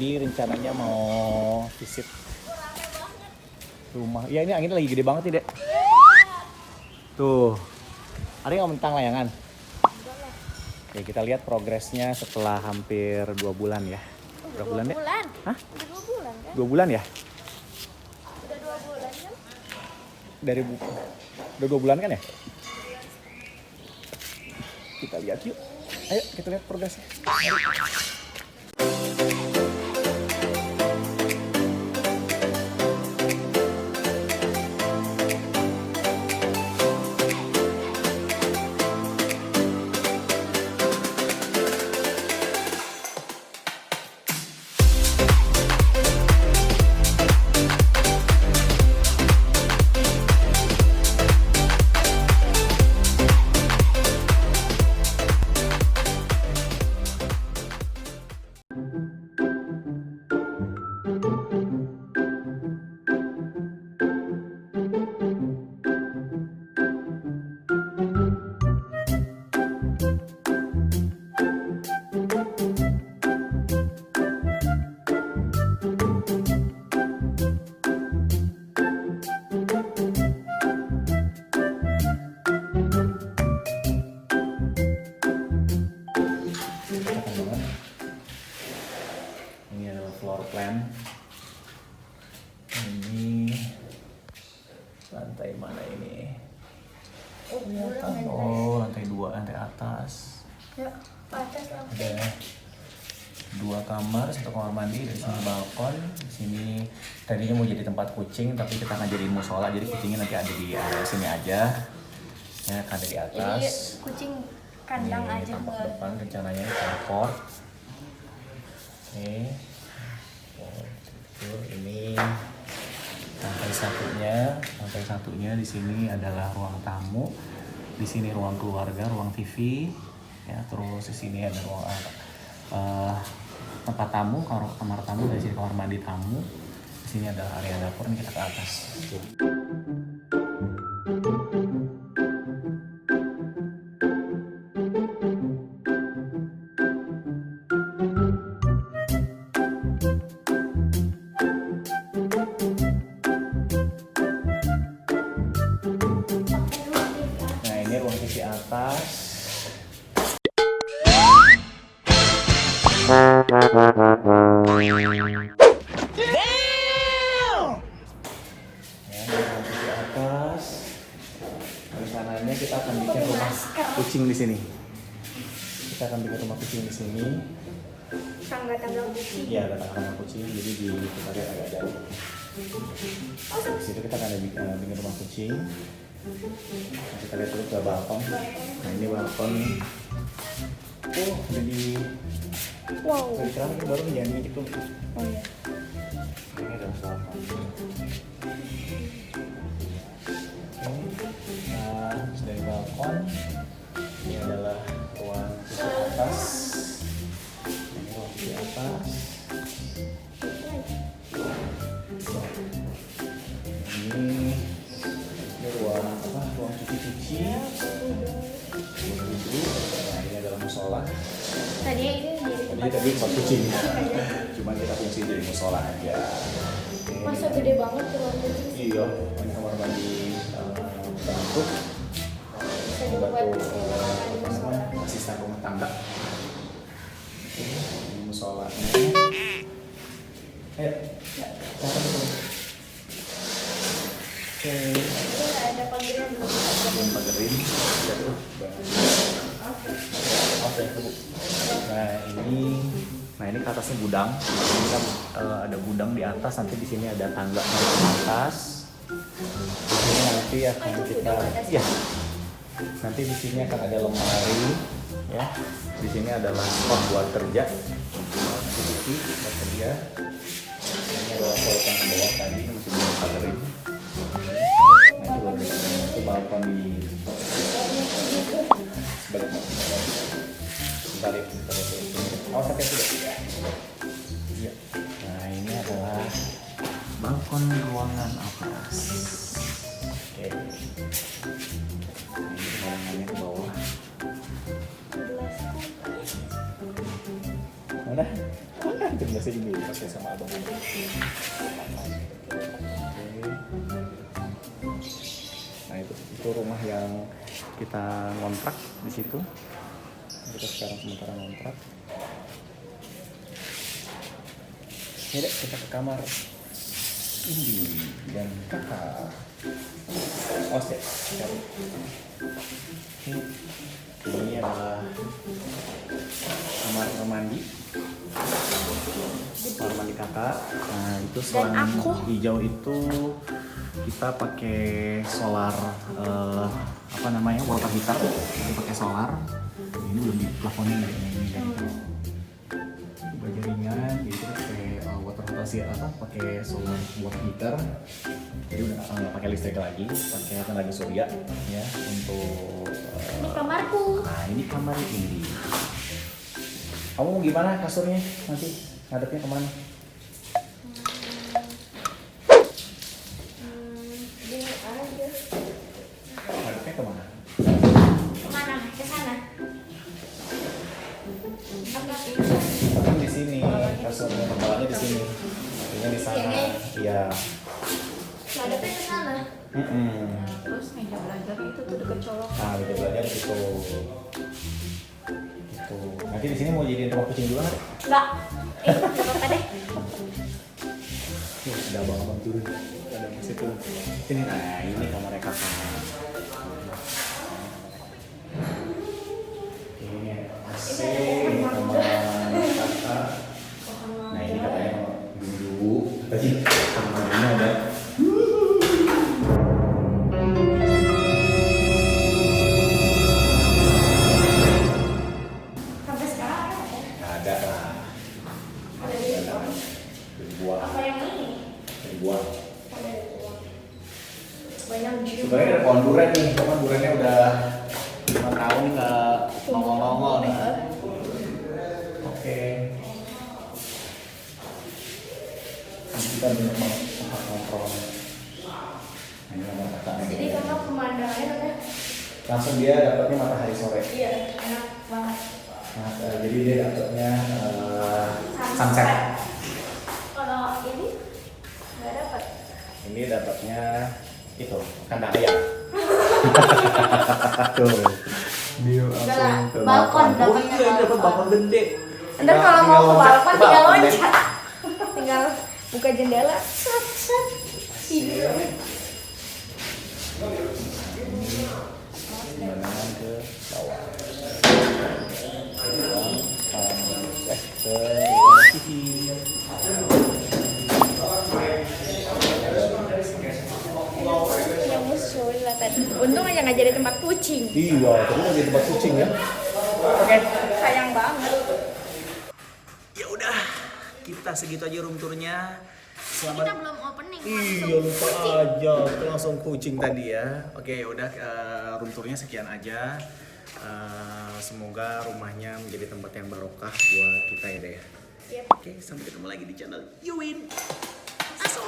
Marwandi rencananya mau visit rumah. Ya ini anginnya lagi gede banget nih, Dek. Tuh. Ada yang mentang layangan? Oke, kita lihat progresnya setelah hampir 2 bulan ya. Berapa bulan, Dek? Hah? Udah 2 bulan kan? 2 bulan ya? Udah 2 bulan kan? Udah 2 bulan kan ya? Kita lihat yuk. Ayo kita lihat progresnya. Mari. Ini adalah floor plan. Ini lantai mana ini? Oh, lantai 2, lantai atas. Ya, atas lah. Ada 2 kamar, 1 kamar mandi, dari sini balkon. Di sini tadinya mau jadi tempat kucing, tapi kita akan jadiin musola. Jadi kucingnya nanti ada di sini aja. Ya, kan ada di atas. Jadi kucing kandang Ini aja tampak buat. depan rencananya carport. Nih, ini lantai satunya di sini adalah ruang tamu, di sini ruang keluarga, ruang TV, ya terus di sini ada ruang tempat tamu, kamar tamu, dari sini kamar mandi tamu, di sini ada area dapur. Ini kita ke atas. Nah ini ruang TV atas. Ya, ini ruang TV atas. Rencananya kita akan bikin rumah kucing di sini. Kita akan bikin rumah kucing di sini. Tangga-tangga kucing. Iya, ada tangga kucing. Jadi kita lihat agak jauh. Di situ kita akan bikin rumah kucing. Nah, kita lihat dulu ke balkon. Nah ini balkon. Oh, udah di. Wow. Udah diterang baru jadi itu. Oh iya. Ini adalah balkon. Nah, dari balkon ini adalah ruang di atas. Ini ruang di atas. Ini ruang apa? Ruang cuci-cuci. Nah, ini adalah musola. Tadinya ini jadi Tadi tempat kucing. Cuman kita fungsi jadi musola aja. Oke. masa gede banget tuh ruang kucing. Iya, ini kamar mandi bangkuk. Bisa dibuat Apa namanya? Asisten rumah tangga. Ini musola. Ayo, cara dulu. Oke. Ini ada panggilan belum bisa. Belum pagerin. Jatuh. Oke, Bu. Nah ini ke atasnya gudang. Ini kan ada gudang di atas. Nanti di sini ada tangga naik ke atas. Di sini nanti akan kita, ya. Nanti di sini akan ada lemari, ya. Di sini adalah spot buat kerja, TV buat kerja. Ini adalah balkon ke bawah tadi masih belum pagerin. Nah itu baru itu balkon di sebelah sebentar ya, kita lihat dulu. Awas hati sudah. Iya. Nah ini adalah balkon ruangan atas. Oke. Nah, ini ruangannya ke bawah. Mana? Itu bahasa Inggris pakai sama abang. Oke. Nah itu rumah yang kita ngontrak di situ. Kita sekarang sementara ngontrak. Ya deh, kita ke kamar Indi dan kakak. Oh siap. Ini adalah kamar mandi. Kamar mandi kakak. Nah itu selang hijau itu kita pakai solar apa namanya water heater. Kita pakai solar. Ini belum diplafonin ya ini kan. Baja ringan, jadi kita pakai water heater apa? Pakai solar water heater. Jadi udah nggak pakai listrik lagi, pakai tenaga surya ya untuk. Ini kamarku. Nah ini kamar ini. Kamu mau gimana kasurnya nanti ngadepnya kemana? Di aja. Ngadepnya kemana? Kemana? Ke sana. Kan di sini kasurnya kepalanya di sini, kakinya di sana. Iya. Ngadepnya ke sana. Terus meja belajarnya itu tuh deket colokan. Nah kita belajar gitu. Gitu. Nanti di sini mau jadiin rumah kucing juga nggak? Enggak. Enggak apa-apa deh. Ada abang-abang turun. Ada masih turun. Ini, nah ini kamarnya kakak. Ini AC, ini kamar kakak. Nah ini katanya dulu. Tadi kamarnya ada. Sampai sekarang ada. Nggak ada lah. Ada di bawah. Dibuang. Apa yang ini? Dibuang. Ada di bawah. Banyak juga. Sebenarnya ada pohon durian nih, pohon duriannya udah 5 tahun nggak nongol-nongol nih. Oke. Kita banyak banget tempat nongkrong. Ini nomor kakak. Jadi kakak pemandangannya katanya. Langsung dia dapatnya matahari sore. Iya, enak banget. Nah, jadi dia dapatnya sunset. Kalau ini nggak dapat. Ini dapatnya itu kandang ayam. Tuh. Dia Enggak lah, langsung ke balkon, Oh dapatnya iya, dapat balkon. balkon gede. Ntar kalau mau ke balkon tinggal deh. loncat. Tinggal buka jendela, set set. Tidur. Pemandangan ke bawah. Ke TV. Yang musuh lah tadi. Untung aja nggak jadi tempat kucing. Iya, tadi lagi tempat kucing ya. Oke. Sayang banget. Ya udah, kita segitu aja room tournya. Selamat. Kita belum opening. Iya lupa aja, itu langsung kucing tadi ya. Oke ya udah room tournya sekian aja. Semoga rumahnya menjadi tempat yang barokah buat kita ya deh. Yep. Oke, sampai ketemu lagi di channel Yuwin. Aso.